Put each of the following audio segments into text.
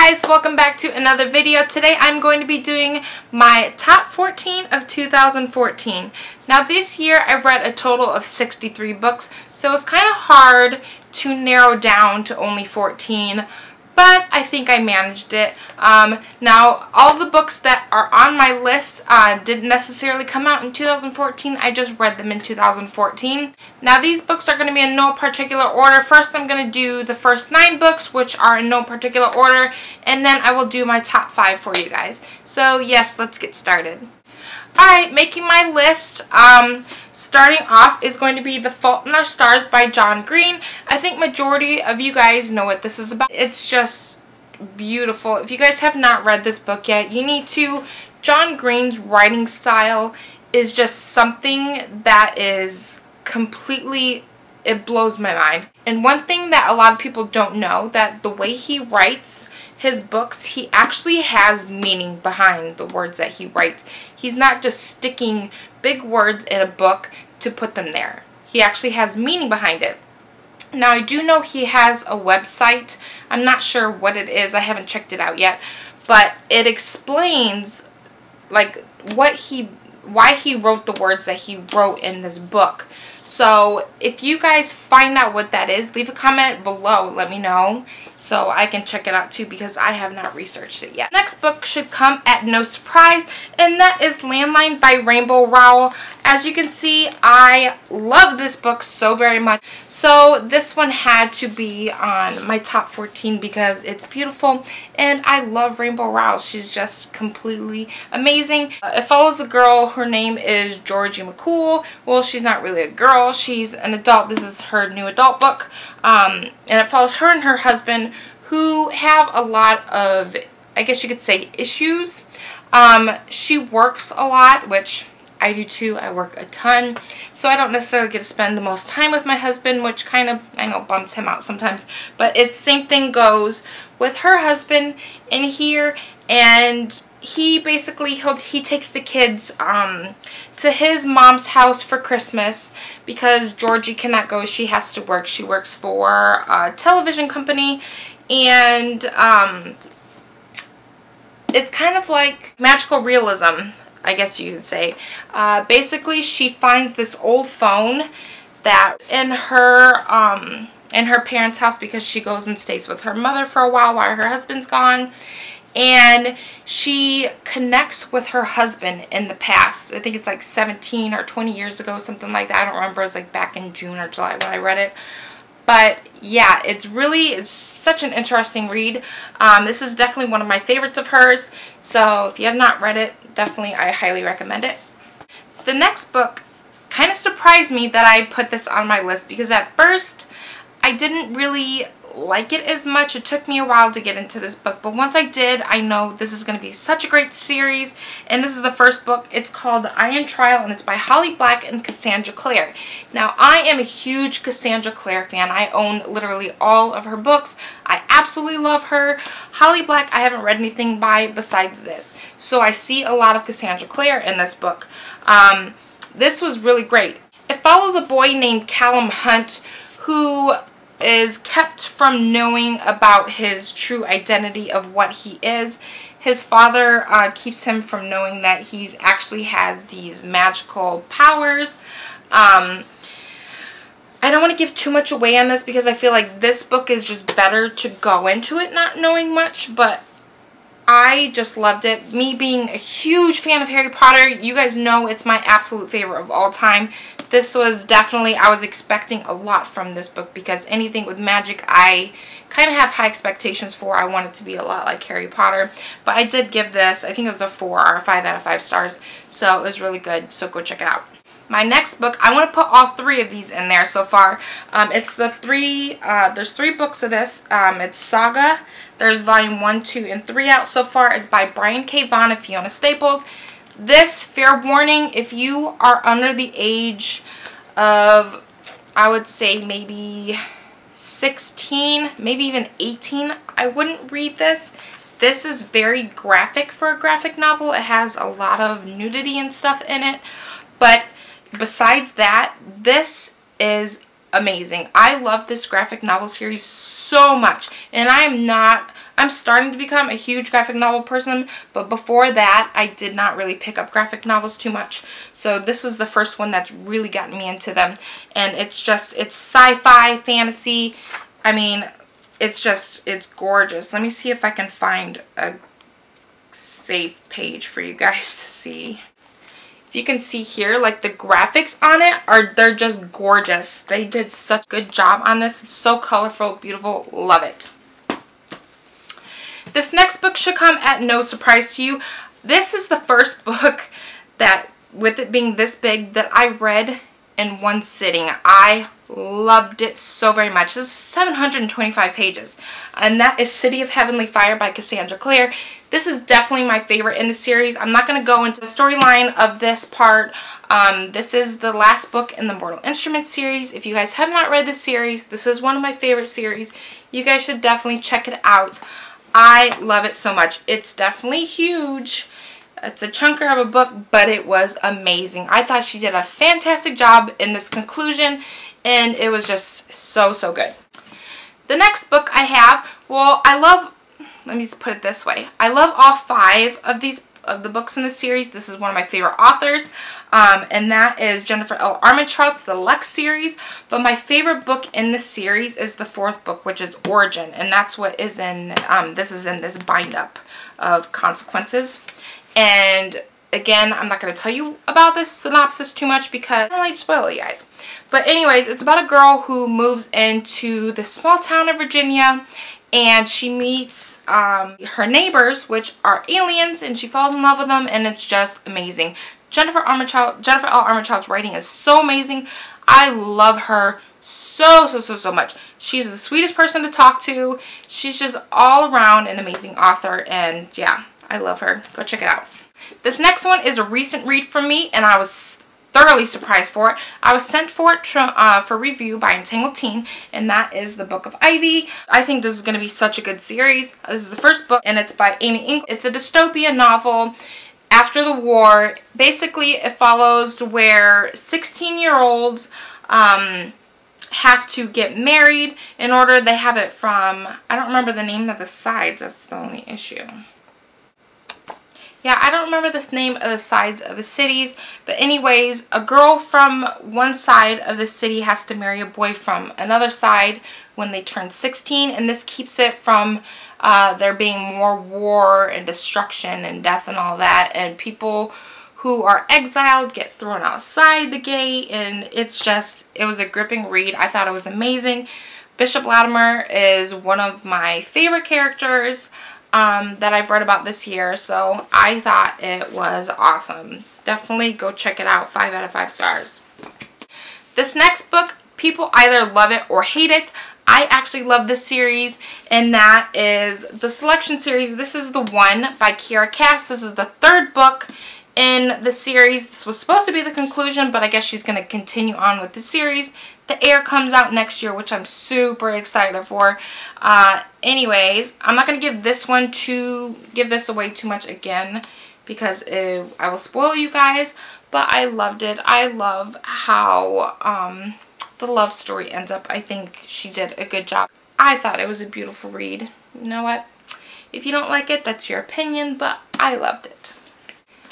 guys, welcome back to another video. Today I'm going to be doing my top 14 of 2014. Now this year I've read a total of 63 books, so it's kind of hard to narrow down to only 14, but I think I managed it. Now all the books that are on my list didn't necessarily come out in 2014, I just read them in 2014. Now these books are going to be in no particular order. First I'm going to do the first 9 books, which are in no particular order, and then I will do my top 5 for you guys. So yes, let's get started. Alright, making my list, starting off is going to be The Fault in Our Stars by John Green. I think majority of you guys know what this is about. It's just beautiful. If you guys have not read this book yet, you need to. John Green's writing style is just something that is completely, it blows my mind. And one thing that a lot of people don't know, that the way he writes his books, he actually has meaning behind the words that he writes. He's not just sticking big words in a book to put them there. He actually has meaning behind it. Now I do know he has a website. I'm not sure what it is. I haven't checked it out yet. But it explains like why he wrote the words that he wrote in this book. So if you guys find out what that is, leave a comment below, let me know, so I can check it out too, because I have not researched it yet. Next book should come at no surprise, and that is Landline by Rainbow Rowell. As you can see, I love this book so very much. So this one had to be on my top 14 because it's beautiful, and I love Rainbow Rowell. She's just completely amazing. It follows a girl. Her name is Georgie McCool. Well, she's not really a girl. She's an adult. This is her new adult book. And it follows her and her husband, who have a lot of, I guess you could say, issues. She works a lot, which I do too. I work a ton, so I don't necessarily get to spend the most time with my husband, which kind of, I know, bums him out sometimes. But it's same thing goes with her husband in here, and he basically, he takes the kids to his mom's house for Christmas because Georgie cannot go. She has to work. She works for a television company, and it's kind of like magical realism, I guess you could say. Basically, she finds this old phone that in her parents' house, because she goes and stays with her mother for a while her husband's gone, and she connects with her husband in the past. I think it's like 17 or 20 years ago, something like that. I don't remember. It was like back in June or July when I read it. But yeah, it's such an interesting read. This is definitely one of my favorites of hers. So if you have not read it, definitely I highly recommend it. The next book kind of surprised me that I put this on my list, because at first I didn't really like it as much. It took me a while to get into this book, but once I did, I know this is going to be such a great series, and this is the first book. It's called The Iron Trial, and it's by Holly Black and Cassandra Clare. Now, I am a huge Cassandra Clare fan. I own literally all of her books. I absolutely love her. Holly Black, I haven't read anything by besides this, so I see a lot of Cassandra Clare in this book. This was really great. It follows a boy named Callum Hunt, who is kept from knowing about his true identity of what he is. His father keeps him from knowing that he actually has these magical powers. I don't want to give too much away on this, because I feel like this book is just better to go into it not knowing much, but I just loved it. Me being a huge fan of Harry Potter, you guys know it's my absolute favorite of all time. This was definitely, I was expecting a lot from this book, because anything with magic I kind of have high expectations for. I want it to be a lot like Harry Potter. But I did give this, I think it was a 4 or a 5 out of 5 stars. So it was really good. So go check it out. My next book, I want to put all 3 of these in there so far. It's the 3, there's 3 books of this. It's Saga. There's volume 1, 2, and 3 out so far. It's by Brian K. Vaughan and Fiona Staples. This, fair warning, if you are under the age of, I would say maybe 16, maybe even 18, I wouldn't read this. This is very graphic for a graphic novel. It has a lot of nudity and stuff in it. But besides that, this is amazing. I love this graphic novel series so much, and I'm starting to become a huge graphic novel person, but before that I did not really pick up graphic novels too much. So this is the first one that's really gotten me into them, and it's sci-fi, fantasy. I mean, it's gorgeous. Let me see if I can find a safe page for you guys to see. If you can see here, like the graphics on it they're just gorgeous. They did such a good job on this. It's so colorful, beautiful, love it. This next book should come at no surprise to you. This is the first book that, with it being this big, that I read in one sitting. I loved it so very much. This is 725 pages, and that is City of Heavenly Fire by Cassandra Clare. This is definitely my favorite in the series. I'm not going to go into the storyline of this part. This is the last book in the Mortal Instruments series. If you guys have not read this series, this is one of my favorite series. You guys should definitely check it out. I love it so much. It's definitely huge. It's a chunker of a book, but it was amazing. I thought she did a fantastic job in this conclusion, and it was just so, so good. The next book I have, well, let me just put it this way. I love all 5 of the books in the series. This is one of my favorite authors, and that is Jennifer L. Armentrout's The Lux series. But my favorite book in the series is the 4th book, which is Origin, and that's what is in, this is in this bind-up of Consequences. And again, I'm not going to tell you about this synopsis too much because I don't like to spoil it, you guys. But anyways, it's about a girl who moves into this small town of Virginia, and she meets her neighbors, which are aliens, and she falls in love with them, and it's just amazing. Jennifer L. Armentrout's writing is so amazing. I love her so much. She's the sweetest person to talk to. She's just all around an amazing author, and yeah, I love her. Go check it out. This next one is a recent read from me, and I was thoroughly surprised for it. I was sent for it for review by Entangled Teen, and that is The Book of Ivy. I think this is going to be such a good series. This is the first book, and it's by Amy English. It's a dystopia novel after the war. Basically, it follows where 16-year-olds have to get married in order. They have it from, I don't remember the name of the sides. That's the only issue. Yeah, I don't remember the name of the sides of the cities, but anyways, a girl from one side of the city has to marry a boy from another side when they turn 16, and this keeps it from there being more war and destruction and death and all that, and people who are exiled get thrown outside the gate, and it was a gripping read. I thought it was amazing. Bishop Latimer is one of my favorite characters that I've read about this year, so I thought it was awesome. Definitely go check it out. 5 out of 5 stars. This next book, people either love it or hate it. I actually love this series, and that is the Selection series. This is the one by Kiera Cass. This is the 3rd book in the series. This was supposed to be the conclusion, but I guess she's going to continue on with the series. The Heir comes out next year, which I'm super excited for. Anyways, I'm not going to give this away too much again because I will spoil you guys, but I loved it. I love how the love story ends up. I think she did a good job. I thought it was a beautiful read. You know what? If you don't like it, that's your opinion, but I loved it.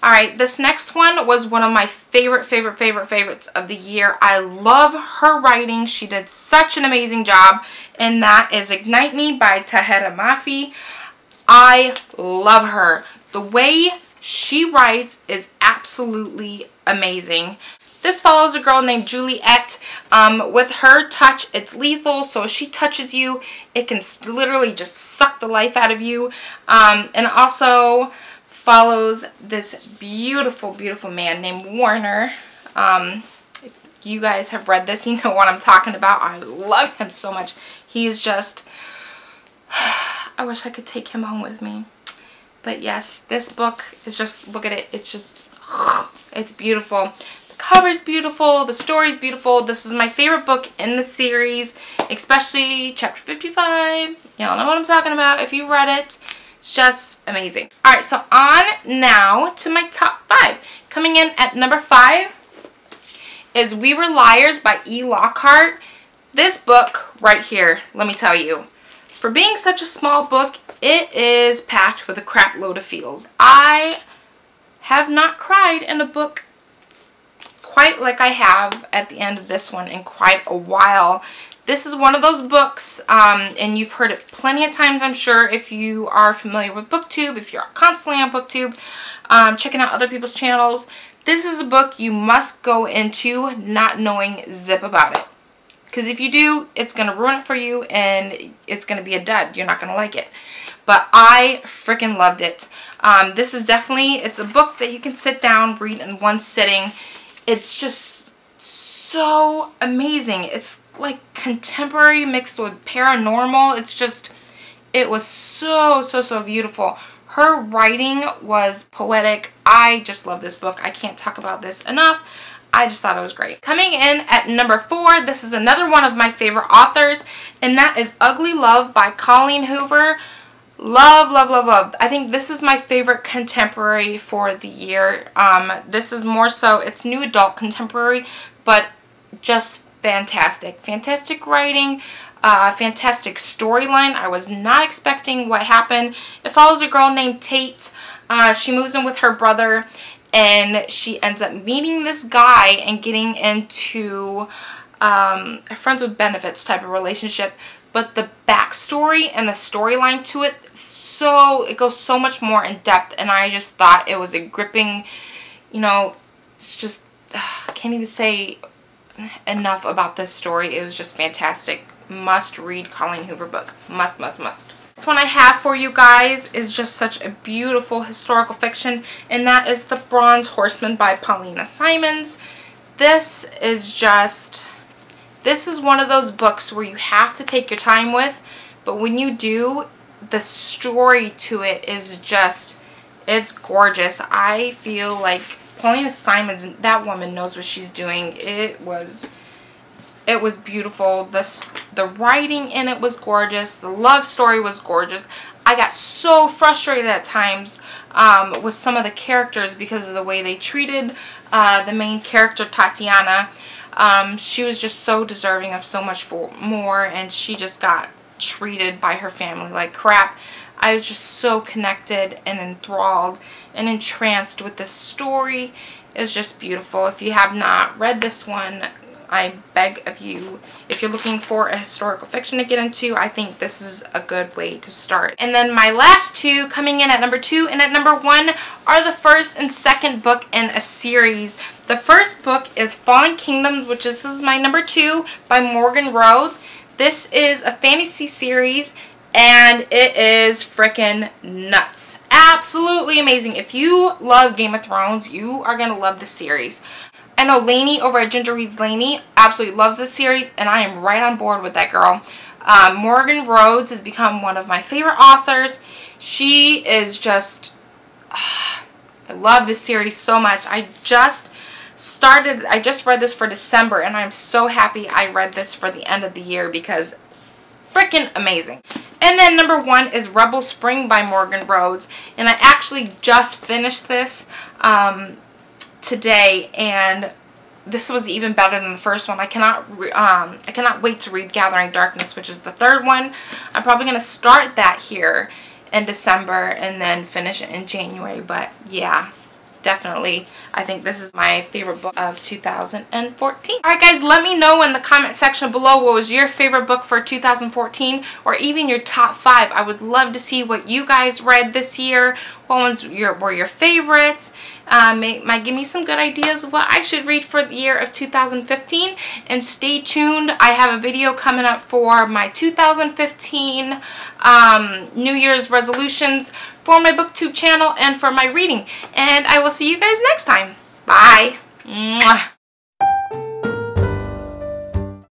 Alright, this next one was one of my favorites of the year. I love her writing. She did such an amazing job, and that is Ignite Me by Tahera Mafi. I love her. The way she writes is absolutely amazing. This follows a girl named Juliet. With her touch, it's lethal, so if she touches you, it can literally just suck the life out of you. And also follows this beautiful man named Warner. If you guys have read this, you know what I'm talking about. I love him so much. He's just, I wish I could take him home with me. But yes, this book is just, look at it. It's just, it's beautiful. The cover's beautiful. The story's beautiful. This is my favorite book in the series, especially chapter 55. Y'all know what I'm talking about if you read it. It's just amazing. Alright, so on now to my top 5. Coming in at number 5 is We Were Liars by E. Lockhart. This book right here, let me tell you, for being such a small book, it is packed with a crap load of feels. I have not cried in a book quite like I have at the end of this one in quite a while. This is one of those books, and you've heard it plenty of times, I'm sure, if you are familiar with BookTube, if you're constantly on BookTube, checking out other people's channels. This is a book you must go into not knowing zip about it. Because if you do, it's going to ruin it for you, and it's going to be a dud. You're not going to like it. But I freaking loved it. This is definitely, it's a book that you can sit down, read in one sitting. It's just so amazing. It's like contemporary mixed with paranormal. It's just, it was so beautiful. Her writing was poetic. I just love this book. I can't talk about this enough. I just thought it was great. Coming in at number 4, this is another one of my favorite authors, and that is Ugly Love by Colleen Hoover. Love, love, love, love. I think this is my favorite contemporary for the year. This is more so, it's new adult contemporary, but just fantastic. Fantastic writing, fantastic storyline. I was not expecting what happened. It follows a girl named Tate. She moves in with her brother, and she ends up meeting this guy and getting into a friends with benefits type of relationship. But the backstory and the storyline to it, it goes so much more in depth, and I just thought it was a gripping, you know, it's just, I can't even say enough about this story. It was just fantastic. Must read Colleen Hoover book. Must, must, must. This one I have for you guys is just such a beautiful historical fiction, and that is The Bronze Horseman by Paulina Simons. This is one of those books where you have to take your time with, but when you do, the story to it is just, it's gorgeous. I feel like Paulina Simons, that woman knows what she's doing. It was beautiful. The writing in it was gorgeous. The love story was gorgeous. I got so frustrated at times with some of the characters because of the way they treated the main character, Tatiana. She was just so deserving of so much more, and she just got treated by her family like crap. I was just so connected and enthralled and entranced with this story. It's just beautiful. If you have not read this one, I beg of you, if you're looking for a historical fiction to get into, I think this is a good way to start. And then my last two, coming in at number 2 and at number 1, are the first and second book in a series. The first book is Fallen Kingdoms, which this is my number 2 by Morgan Rhodes. This is a fantasy series, and it is freaking nuts. Absolutely amazing. If you love Game of Thrones, you are going to love this series. I know Lainey over at Ginger Reads Lainey absolutely loves this series, and I am right on board with that girl. Morgan Rhodes has become one of my favorite authors. She is just, I love this series so much. I just read this for December, and I'm so happy I read this for the end of the year because freaking amazing. And then number 1 is Rebel Spring by Morgan Rhodes, and I actually just finished this today, and this was even better than the first one. I cannot wait to read Gathering Darkness, which is the third one. I'm probably going to start that here in December and then finish it in January, but yeah, definitely I think this is my favorite book of 2014. Alright guys, let me know in the comment section below what was your favorite book for 2014, or even your top 5. I would love to see what you guys read this year. What ones were your favorites? Might give me some good ideas of what I should read for the year of 2015. And stay tuned. I have a video coming up for my 2015 New Year's resolutions for my BookTube channel and for my reading. And I will see you guys next time. Bye. Mwah.